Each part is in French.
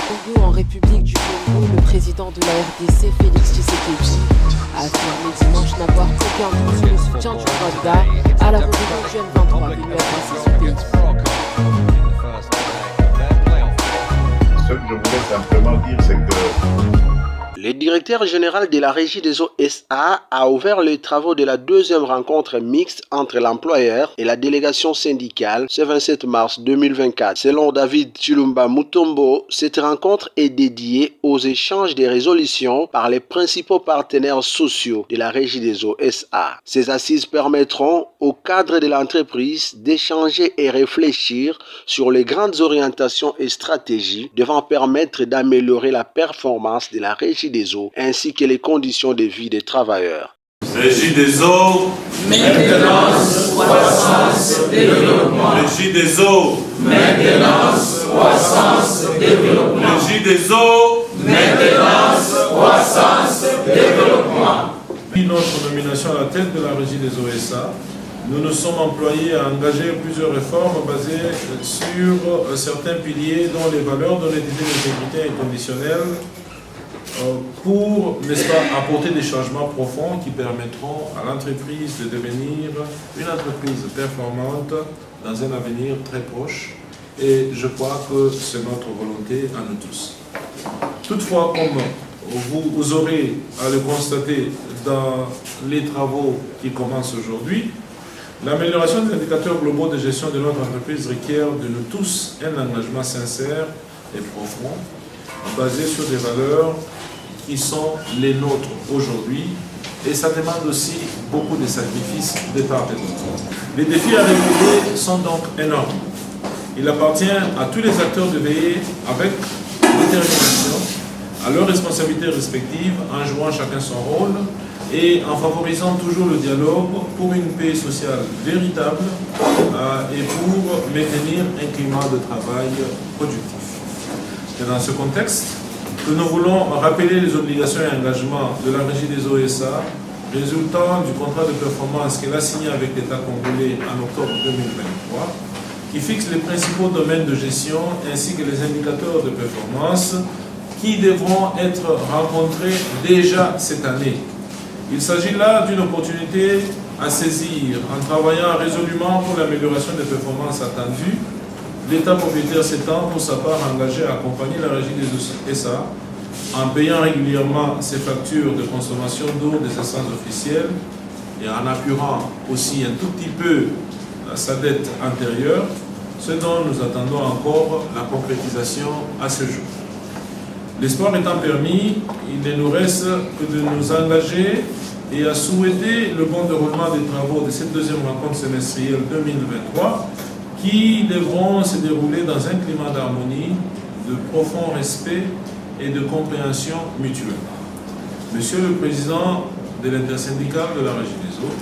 Congo, en République du Congo, le président de la RDC, Félix Tshisekedi, a affirmé dimanche n'avoir aucun doute sur le soutien du candidat à la rébellion du M23 venue agresser son pays. Ce que je voulais simplement dire, c'est que le directeur général de la Régie des eaux SA a ouvert les travaux de la deuxième rencontre mixte entre l'employeur et la délégation syndicale ce 27 mars 2024. Selon David Chilumba Mutombo, cette rencontre est dédiée aux échanges de résolutions par les principaux partenaires sociaux de la Régie des eaux SA. Ces assises permettront au cadre de l'entreprise d'échanger et réfléchir sur les grandes orientations et stratégies devant permettre d'améliorer la performance de la Régie des eaux ainsi que les conditions de vie des travailleurs. Régie des eaux, maintenance, croissance, développement. Régie des eaux, maintenance, croissance, développement. Régie des eaux, maintenance, croissance, développement. Depuis notre nomination à la tête de la Régie des OSA, nous nous sommes employés à engager plusieurs réformes basées sur certains piliers dont les valeurs d'honnêteté, d'intégrité inconditionnelle pour, n'est-ce pas, apporter des changements profonds qui permettront à l'entreprise de devenir une entreprise performante dans un avenir très proche. Et je crois que c'est notre volonté à nous tous. Toutefois, comme vous aurez à le constater dans les travaux qui commencent aujourd'hui, l'amélioration des indicateurs globaux de gestion de notre entreprise requiert de nous tous un engagement sincère et profond, basé sur des valeurs qui sont les nôtres aujourd'hui, et ça demande aussi beaucoup de sacrifices de part et d'autre. Les défis à relever sont donc énormes. Il appartient à tous les acteurs de veiller avec détermination à leurs responsabilités respectives en jouant chacun son rôle et en favorisant toujours le dialogue pour une paix sociale véritable et pour maintenir un climat de travail productif. C'est dans ce contexte que nous voulons rappeler les obligations et engagements de la Régie des OSA résultant du contrat de performance qu'elle a signé avec l'État congolais en octobre 2023 qui fixe les principaux domaines de gestion ainsi que les indicateurs de performance qui devront être rencontrés déjà cette année. Il s'agit là d'une opportunité à saisir en travaillant résolument pour l'amélioration des performances attendues. L'État propriétaire s'étant pour sa part engagé à accompagner la Régie des SA en payant régulièrement ses factures de consommation d'eau des instances officielles et en apurant aussi un tout petit peu sa dette antérieure, ce dont nous attendons encore la concrétisation à ce jour. L'espoir étant permis, il ne nous reste que de nous engager et à souhaiter le bon déroulement des travaux de cette deuxième rencontre semestrielle 2023 qui devront se dérouler dans un climat d'harmonie, de profond respect et de compréhension mutuelle. Monsieur le Président de l'intersyndicale de la Régie des eaux,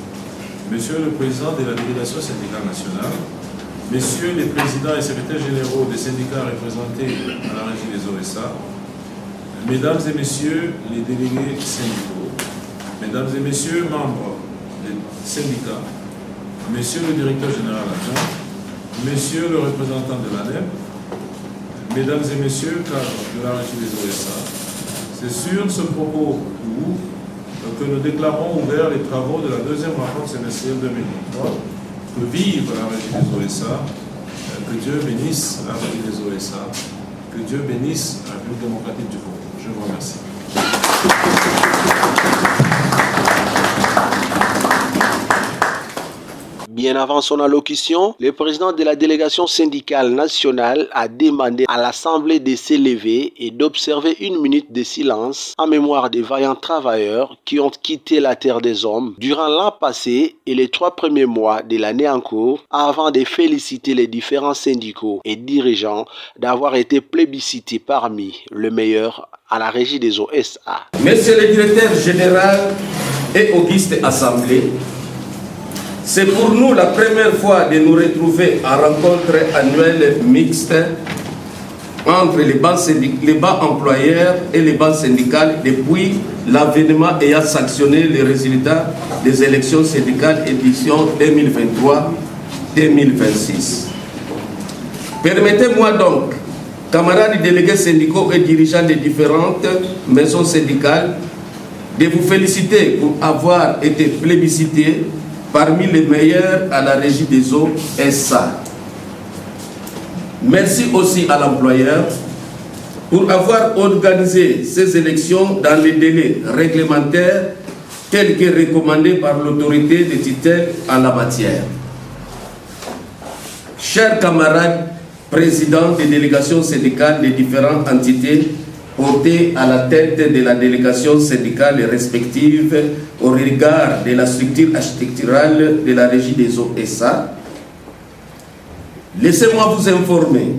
Monsieur le Président de la délégation syndicale nationale, Messieurs les présidents et secrétaires généraux des syndicats représentés à la Régie des OSA, Mesdames et Messieurs les délégués syndicaux, Mesdames et Messieurs membres des syndicats, Monsieur le directeur général adjoint, Monsieur le représentant de l'ANEP, Mesdames et Messieurs cadres de la Régie des OSA, c'est sur ce propos que nous déclarons ouverts les travaux de la deuxième rencontre semestrielle 2023. Que vive la Régie des OSA, que Dieu bénisse la Régie des OSA, que Dieu bénisse la République démocratique du Congo. Je vous remercie. Bien avant son allocution, le président de la délégation syndicale nationale a demandé à l'Assemblée de s'élever et d'observer une minute de silence en mémoire des vaillants travailleurs qui ont quitté la terre des hommes durant l'an passé et les 3 premiers mois de l'année en cours, avant de féliciter les différents syndicaux et dirigeants d'avoir été plébiscités parmi les meilleurs à la Régie des OSA. Monsieur le directeur général et auguste Assemblée, c'est pour nous la première fois de nous retrouver à rencontre annuelle mixte entre les bancs employeurs et les bancs syndicales depuis l'avènement ayant sanctionné les résultats des élections syndicales édition 2023-2026. Permettez-moi donc camarades délégués syndicaux et dirigeants des différentes maisons syndicales, de vous féliciter pour avoir été plébiscités parmi les meilleurs à la Régie des eaux SA. Merci aussi à l'employeur pour avoir organisé ces élections dans les délais réglementaires tels que recommandés par l'autorité de tutelle en la matière. Chers camarades présidents des délégations syndicales des différentes entités portées à la tête de la délégation syndicale respective au regard de la structure architecturale de la Régie des eaux SA, laissez-moi vous informer,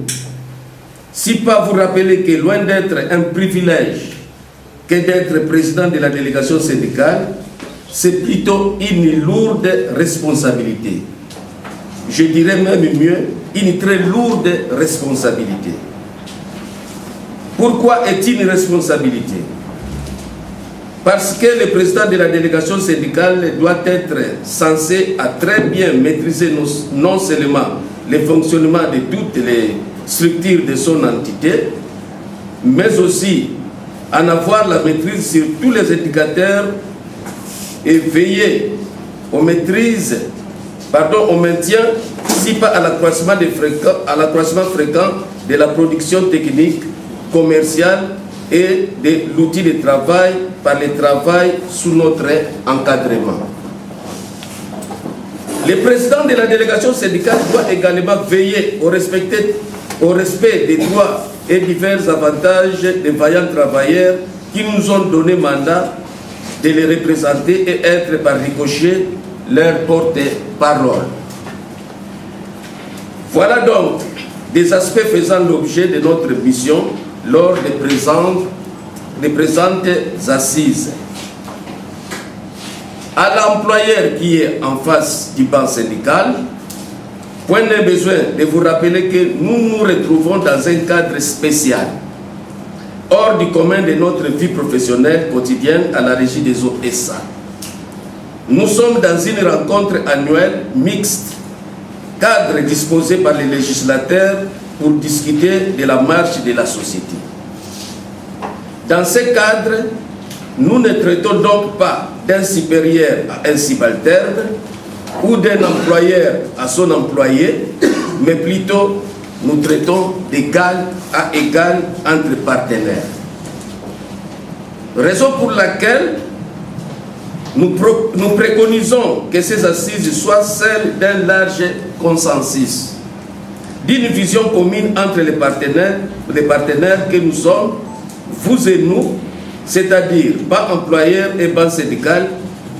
si pas vous rappeler que loin d'être un privilège que d'être président de la délégation syndicale, c'est plutôt une lourde responsabilité. Je dirais même mieux, une très lourde responsabilité. Pourquoi est-il une responsabilité? Parce que le président de la délégation syndicale doit être censé à très bien maîtriser non seulement le fonctionnement de toutes les structures de son entité, mais aussi en avoir la maîtrise sur tous les indicateurs et veiller aux maîtrises, au maintien, si pas à l'accroissement fréquent de la production technique, commerciale et de l'outil de travail par le travail sous notre encadrement. Le président de la délégation syndicale doit également veiller au respect des droits et divers avantages des vaillants travailleurs qui nous ont donné mandat de les représenter et être par ricochet leur porte-parole. Voilà donc des aspects faisant l'objet de notre mission lors des présentes assises. À l'employeur qui est en face du banc syndical, point n'est besoin de vous rappeler que nous nous retrouvons dans un cadre spécial, hors du commun de notre vie professionnelle quotidienne à la Régie des eaux SA. Nous sommes dans une rencontre annuelle mixte, cadre disposé par les législateurs pour discuter de la marche de la société. Dans ce cadre, nous ne traitons donc pas d'un supérieur à un subalterne ou d'un employeur à son employé, mais plutôt nous traitons d'égal à égal entre partenaires. Raison pour laquelle nous préconisons que ces assises soient celles d'un large consensus, d'une vision commune entre les partenaires que nous sommes, vous et nous, c'est-à-dire banc employeur et banc syndical,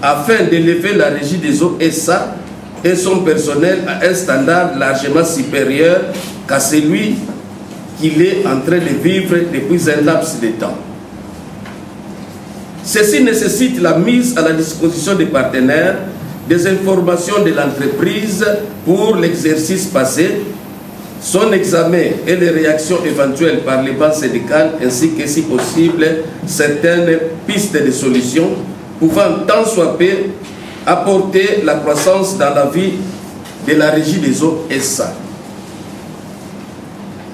afin d'élever la Régie des eaux SA et son personnel à un standard largement supérieur qu'à celui qu'il est en train de vivre depuis un laps de temps. Ceci nécessite la mise à la disposition des partenaires des informations de l'entreprise pour l'exercice passé, son examen et les réactions éventuelles par les bancs syndicales, ainsi que, si possible, certaines pistes de solutions pouvant tant soit peu apporter la croissance dans la vie de la Régie des eaux SA.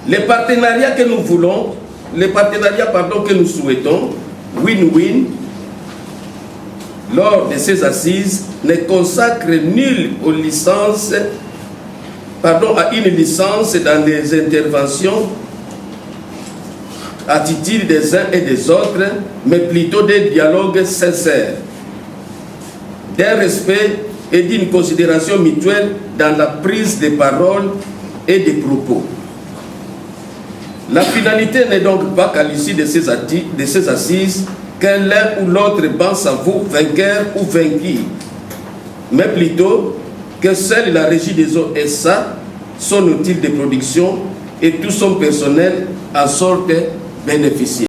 Les partenariats que nous voulons, que nous souhaitons, win-win, lors de ces assises, ne consacrent nul aux licences, à une licence dans les interventions attitudes des uns et des autres, mais plutôt des dialogues sincères, d'un respect et d'une considération mutuelle dans la prise de parole et des propos. La finalité n'est donc pas qu'à l'issue de ces assises, qu'un l'un ou l'autre banc s'avoue vainqueur ou vaincu, mais plutôt que seule la Régie des eaux SA, son outil de production et tout son personnel en sortent bénéficiaires.